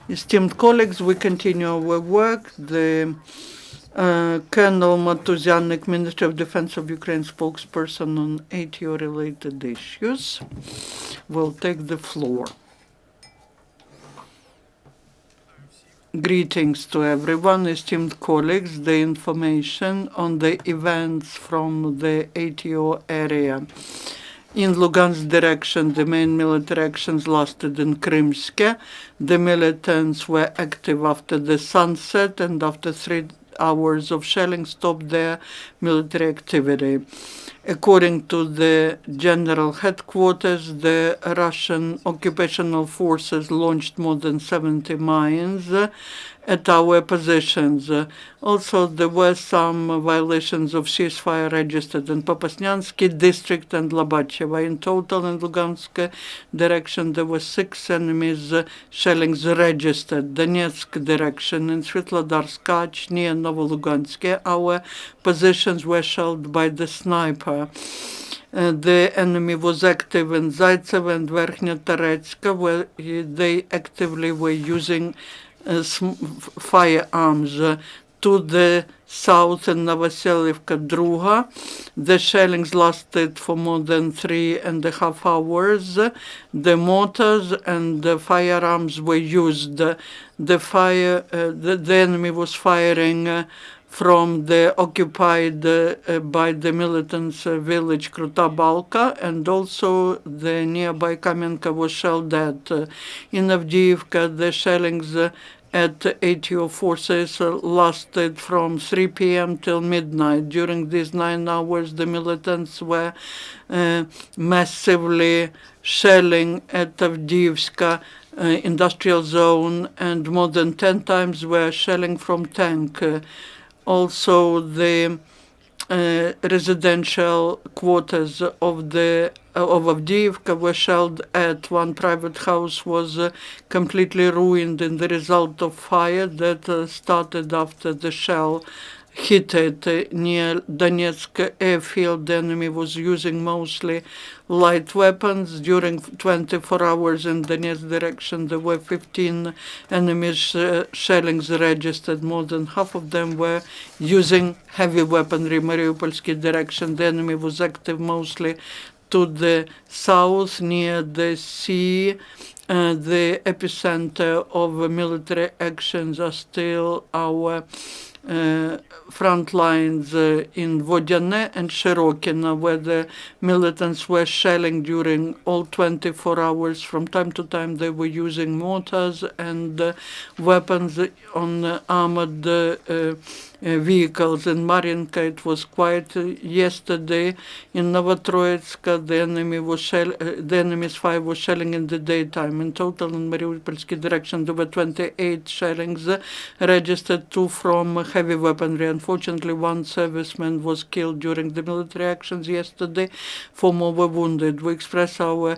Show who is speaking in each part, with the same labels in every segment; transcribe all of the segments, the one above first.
Speaker 1: Esteemed colleagues, we continue our work. The Colonel Motuzyanyk, Minister of Defense of Ukraine, spokesperson on ATO-related issues, will take the floor. Greetings to everyone, esteemed colleagues. The information on the events from the ATO area. In Lugansk direction, the main military actions lasted in Krymske. The militants were active after the sunset, and after 3 hours of shelling stopped their military activity. According to the general headquarters, the Russian occupational forces launched more than 70 mines at our positions. Also, there were some violations of ceasefire registered in Popasnyansky district and Lobacheva. In total, in Lugansk direction, there were 6 enemies shellings registered. Donetsk direction, in Svetlodarsk, near Novolugansk, our positions were shelled by the sniper. The enemy was active in Zaitsev and Verkhnya Teretska, where they actively were using firearms. To the south in Novoselivka Druga, the shellings lasted for more than 3.5 hours. The mortars and the firearms were used. The enemy was firing from the occupied by the militants village Kruta Balka, and also the nearby Kamenka was shelled at. In Avdiivka, the shellings at ATO forces lasted from 3 p.m. till midnight. During these 9 hours, the militants were massively shelling at Avdiivka industrial zone, and more than 10 times were shelling from tank. Also, the residential quarters of Avdiivka were shelled at. One private house was completely ruined in the result of fire that started after the shell hit it. Near Donetsk airfield, the enemy was using mostly light weapons. During 24 hours in Donetsk direction, there were 15 enemy shellings registered. More than half of them were using heavy weaponry. Mariupolsky direction, the enemy was active mostly to the south near the sea. The epicenter of military actions are still our front lines in Vodyane and Shirokino, where the militants were shelling during all 24 hours. From time to time, they were using mortars and weapons on armored vehicles. In Mariinka, it was quiet yesterday. In Novotroitsk, the enemy's fire was shelling in the daytime. In total, in Mariupolsky direction, there were 28 shellings registered, 2 from heavy weaponry. Unfortunately, 1 serviceman was killed during the military actions yesterday. 4 more were wounded. We express our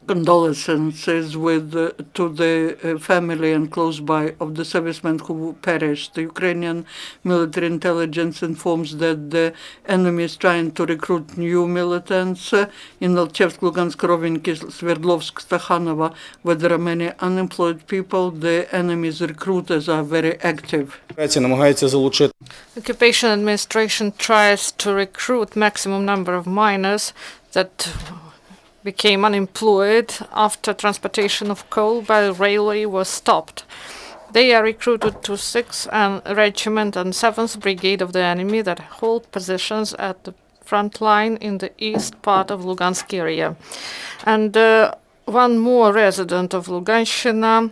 Speaker 1: condolences to the family and close by of the servicemen who perished. The Ukrainian military intelligence informs that the enemy is trying to recruit new militants in Alchevsk, Lugansk, Rovinki, Sverdlovsk, Stakhanova, where there are many unemployed people. The enemy's recruiters are very active.
Speaker 2: Occupation administration tries to recruit maximum number of miners that became unemployed after transportation of coal by railway was stopped. They are recruited to 6th Regiment and 7th Brigade of the enemy that hold positions at the front line in the east part of Lugansk area. And one more resident of Luganshina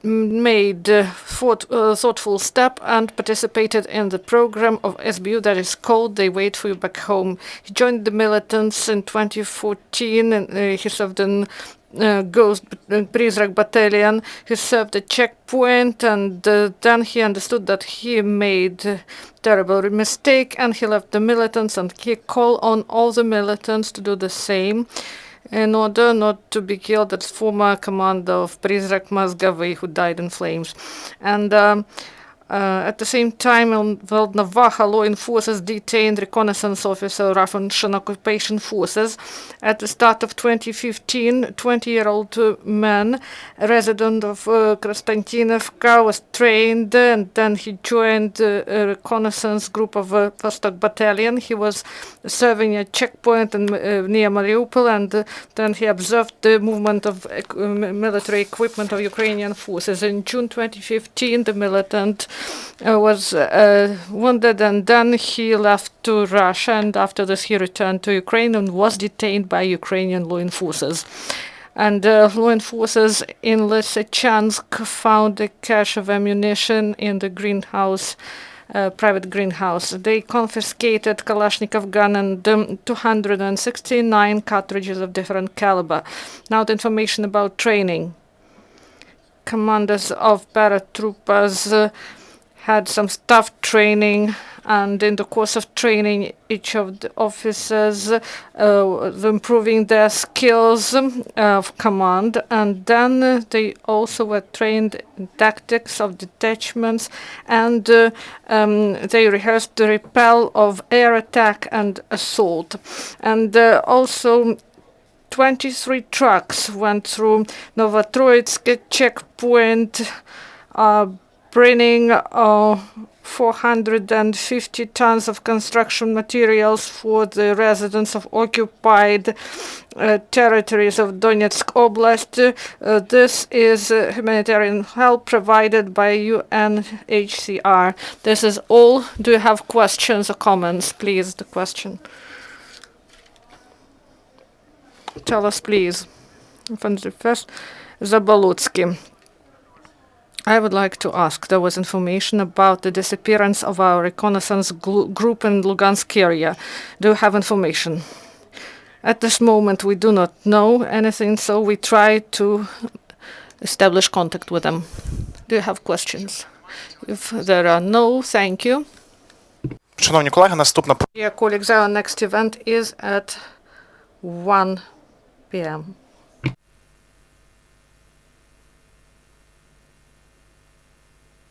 Speaker 2: made thoughtful step and participated in the program of SBU that is called They Wait For You Back Home. He joined the militants in 2014 and he served in Ghost Prizrak Battalion. He served a checkpoint and then he understood that he made a terrible mistake and he left the militants, and he called on all the militants to do the same in order not to be killed. That's former commander of Prizrak Mazgavy, who died in flames. And At the same time, in Volnovakha, law enforcement detained reconnaissance officer Russian occupation forces. At the start of 2015, 20-year-old man, a resident of Konstantinovka, was trained, and then he joined a reconnaissance group of Vostok Battalion. He was serving a checkpoint near Mariupol, and then he observed the movement of military equipment of Ukrainian forces. In June 2015, the militant was wounded, and then he left to Russia, and after this he returned to Ukraine and was detained by Ukrainian law enforcers. And law enforcers in Lysychansk found a cache of ammunition in the greenhouse, private greenhouse. They confiscated Kalashnikov gun and 269 cartridges of different caliber. Now the information about training. Commanders of paratroopers had some staff training, and in the course of training, each of the officers improving their skills of command, and then they also were trained in tactics of detachments, and they rehearsed the repel of air attack and assault. And also 23 trucks went through Novotroitsk checkpoint, bringing 450 tons of construction materials for the residents of occupied territories of Donetsk Oblast. This is humanitarian help provided by UNHCR. This is all. Do you have questions or comments? Please, the question. Tell us, please. First, Zabolutsky. I would like to ask, there was information about the disappearance of our reconnaissance group in Lugansk area. Do you have information? At this moment, we do not know anything, so we try to establish contact with them. Do you have questions? If there are no, thank you.
Speaker 3: Шановні колеги, наступна...
Speaker 2: Dear colleagues, our next event is at 1 p.m.